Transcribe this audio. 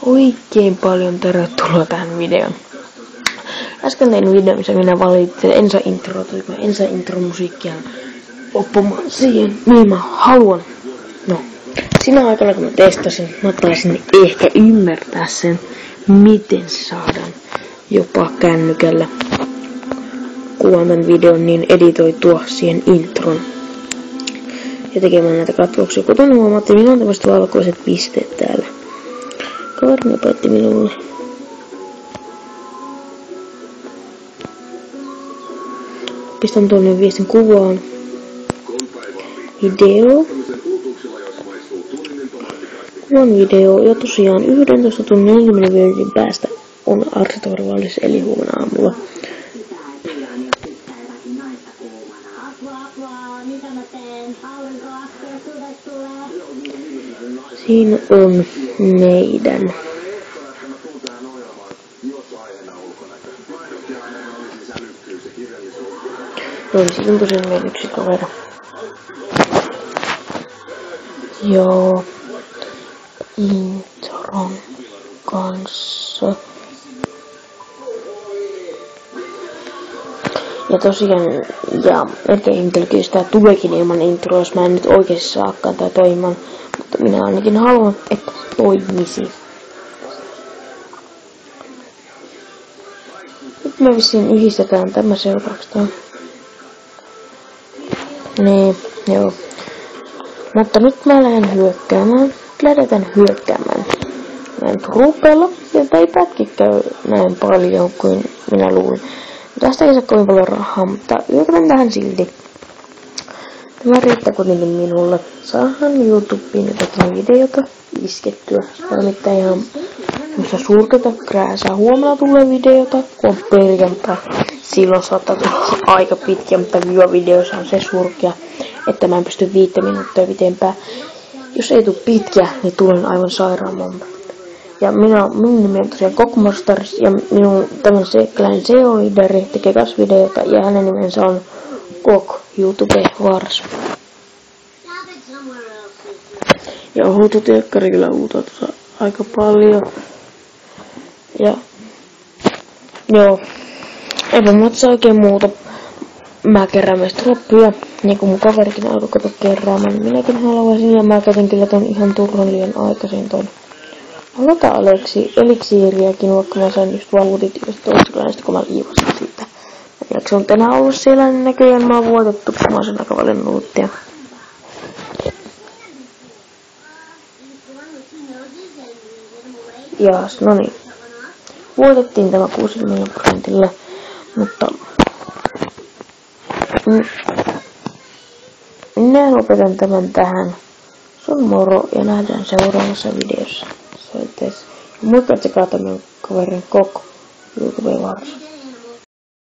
oikein paljon tervetuloa tähän videoon. Äsken tein video, missä minä valitsin Ensa-intro-musiikkia oppumaan siihen, mihin mä haluan. No, siinä aikana kun mä testasin, mä taisin ehkä ymmärtää sen, miten se saadaan jopa kännykällä kuvan tämän videon niin editoitua siihen intron. Ja tekemään näitä katvauksia. Kuten huomaatte, minulla on tämmöiset valkoiset pisteet täällä. Kaverini opetti minulle. Pistän tuonne viestin kuvaan. Video. Kuvan video. Ja tosiaan 11 tunnin 40 minuutin päästä on arsitorvallis eli huomenna aamulla. Siinä on meidän. Siinä on tosiaan meidän yksi kaveri. Joo. Intron kanssa. Ja tosiaan, ehkä Intelkystä tuleekin ilman introa, jos mä en nyt oikeesti saakaan tää toimimaan. Mutta minä ainakin haluan, että se toimisi. Nyt me vissiin yhdistetään tämä seuraavaksi. Niin, joo. Mutta nyt mä lähden hyökkäämään. Lähdetään hyökkäämään. Mä en rupella, sieltä ei pätkikään näin paljon kuin minä luulin. Tästä ei saa kovin paljon rahaa, mutta yritän tähän silti. Tämä riittää kuitenkin minulle. Saahan YouTubeen jotakin videota iskettyä. Se on nimittäin ihan semmoista surkeata krääsää. Huomenna tulee videota, kun on perjantai. Silloin saattaa tulla aika pitkä, mutta videossa on se surkea, että mä en pysty 5 minuuttia pitempään. Jos ei tule pitkä, niin tulen aivan sairaan monta. Ja minun nimi on tosiaan Kokmostars ja minun tämän sekkläinen Seolidari tekee kanssa videota ja hänen nimensä on Kok YouTube Vars. Ja huutoteekkari kyllä huutaa tuossa aika paljon. Ja joo, eipä matsa oikein muuta. Mä kerään myös troppuja, niin kuin mun kaverikin alkoi kato keräämään. Minäkin haluaisin ja mä käytin kyllä ton ihan turhan liian aikaisin ton. Aloitan eliksiiriäkin, vaikka mä sain just valuutit just toistuklaista, kun mä liivasin siitä. Mä tiedätkö, se on tänään ollut siellä, niin näköjään mä oon voitettu, kun mä oon sen aika paljon nuuttia. Jaas, no niin. Voitettiin tämä 60%, mutta minä lopetan tämän tähän. Sun moro ja nähdään seuraavassa videossa. Soitais. Ja muista tsekaa tämän kaverin Kok YouTube Vars.